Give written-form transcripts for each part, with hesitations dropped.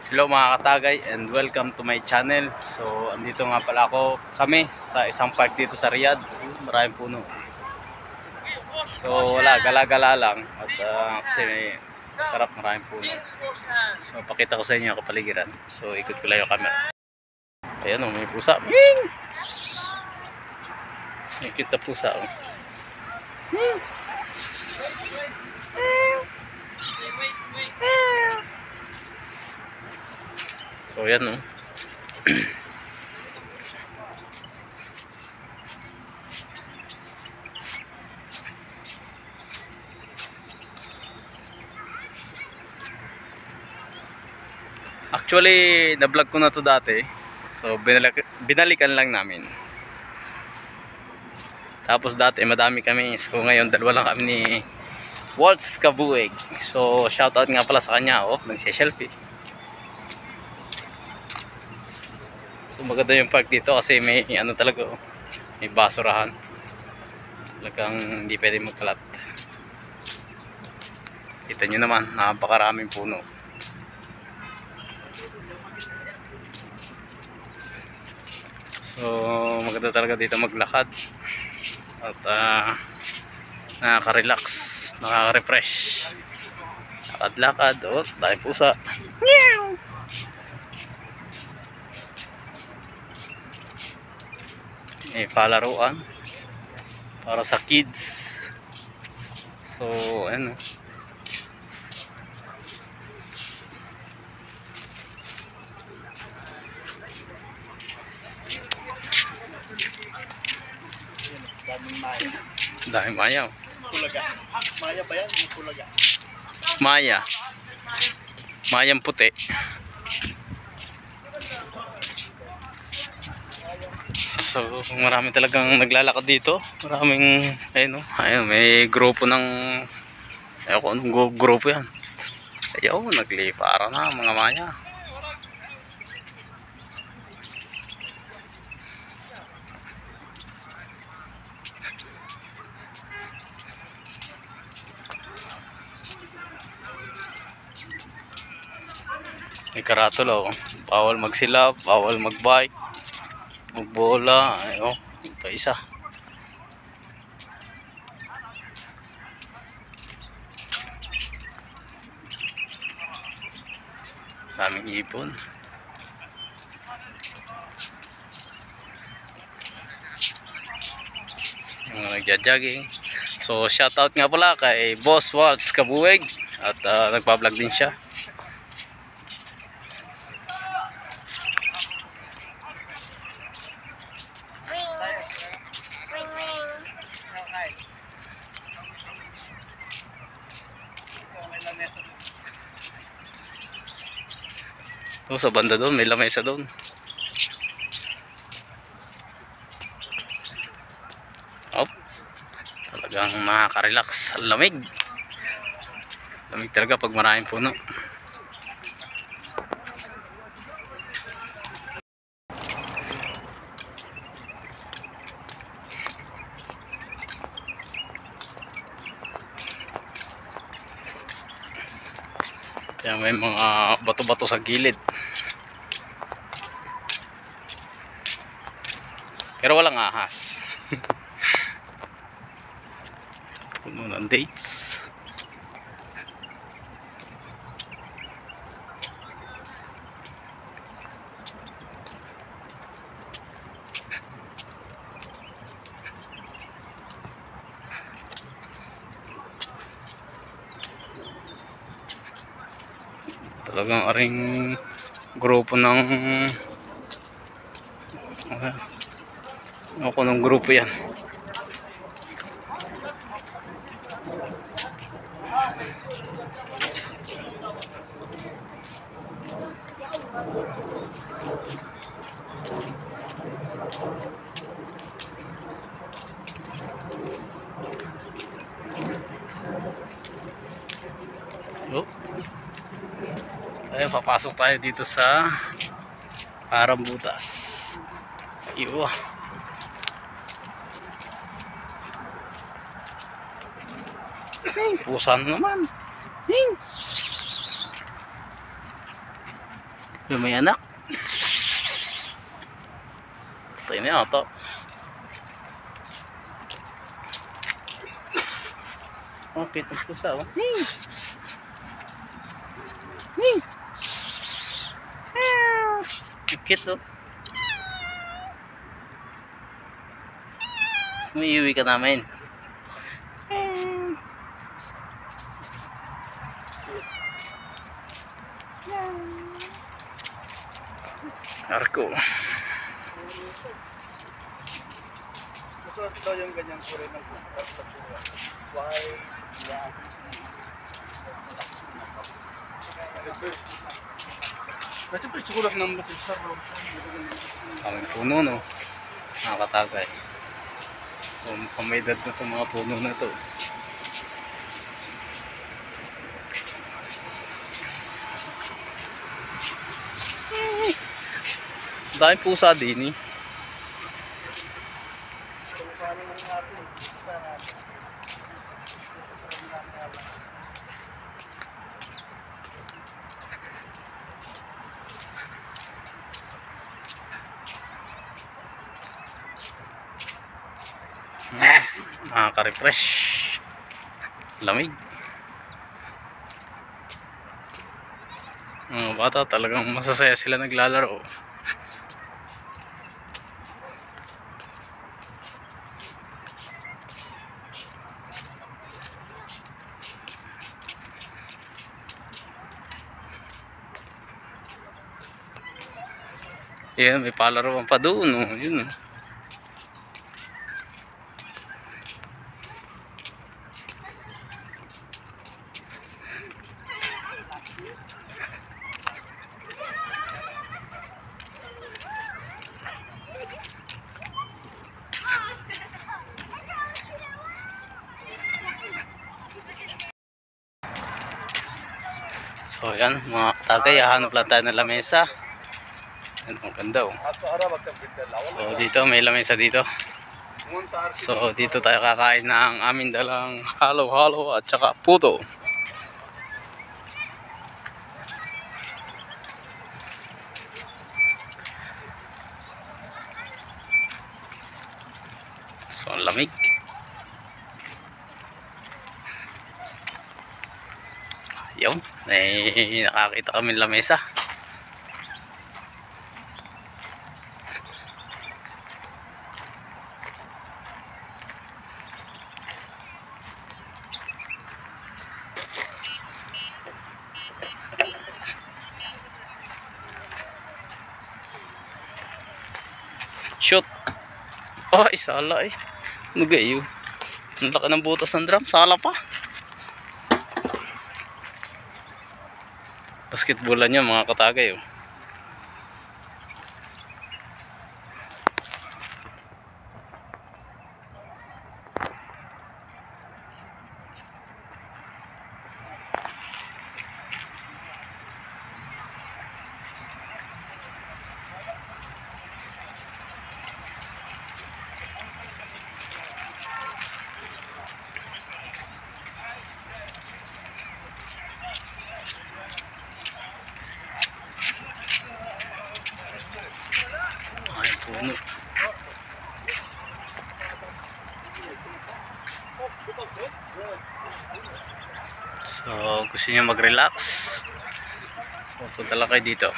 Hello mga katagay and welcome to my channel. So andito nga pala kami sa isang park dito sa Riyadh. Maraming puno. So wala, gala-gala lang at kasi sarap, maraming puno. So pakita ko sa inyo ang kapaligiran. So ikot ko lang yung camera. Ayan o, may pusa. May cute na pusa o. So yan o. Actually, na-vlog ko na to dati. So binalikan lang namin. Tapos dati madami kami. So ngayon dalawa lang kami ni Waltz Kabueg. So shoutout nga pala sa kanya. Oh, nagsi-selfie. So maganda yung park dito kasi may ano talaga, oh, may basurahan. Talagang hindi pwede magkalat. Kita nyo naman, napakaraming puno. So maganda talaga dito maglakad. At nakaka-relax, nakaka-refresh. Lakad-lakad, oh, dahil pusa. Meow! May palaruan para sa kids. So ano, daming maya. Pulaga. Maya ba yan? Pulaga. Maya. Mayang puti. So marami talagang naglalakad dito. Maraming ayun, ayun, may grupo ng ayun kung anong grupo yan. Ayun, naglipara na mga maya. May karatula, oh. Bawal magsilap, bawal magbike, magbola. Ayun, ito isa. Daming ipon. Yung mga nagja-jogging. So shoutout nga pala kay Boss Waltz Kabueg. At nagpa-vlog din siya. So, sa banda doon, may lamesa doon. Oh, talagang makaka-relax. Lamig. Lamig talaga pag maraming puno. Kaya may mga bato-bato sa gilid. Pero walang ahas. Puno ng dates. Talagang aring grupo ng ako ng grupo yan. Oh. Ayun, papasok tayo dito sa Parang Butas. Iwa. Pusa naman. Yung may anak. Patay na yata. Okay, ito pusa. Oh. Cute, oh. Sumiiwi ka namin. Arko. Gusto daw yung ganyang kulay ng pusa sa pusa. Why? Yeah. Kasi gusto ko lang ng matisar. Kaming puno, no? Nakakatagay. So, pamaydad na itong mga puno na to. Daming pusa din, eh. Nakaka-refresh. Lamig. Mga bata talagang masasaya sila naglalaro. Yan, may palaruan pa doon, oh. Yun, oh. So yan mga katagay, hahanap lang tayo ng lamesa. Yan, ang ganda, oh. So dito may lamesa dito. So dito tayo kakain ng aming dalang halo-halo at saka puto. So ang lamig. Yun, nakakita kami ng lamesa. Shoot. Ay, sala eh. Ano gayo? Ang laki ng butas ng drum. Sala pa. Basketballan niya mga katagay, oh. Ay, puno. So, gusto niyo mag-relax. So, punta lang kayo dito.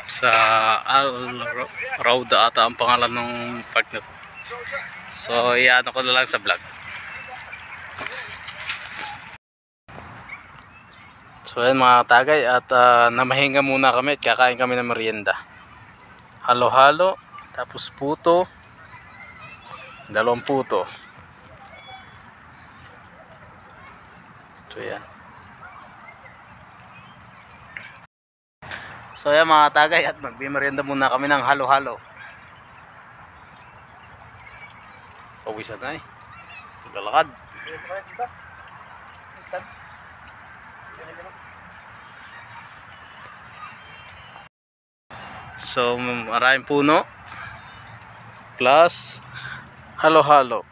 Sa Al-Rauda ata ang pangalan ng park na to. So, iano ko na lang sa vlog. So, ayan mga tagay, at namahinga muna kami at kakain kami ng merienda. Halo-halo, tapos puto, 2 puto. So, yan. So, ayan mga tagay, at magmimerienda muna kami ng halo-halo. Pawisan na eh. Lalakad. So, maraming puno plus halo-halo.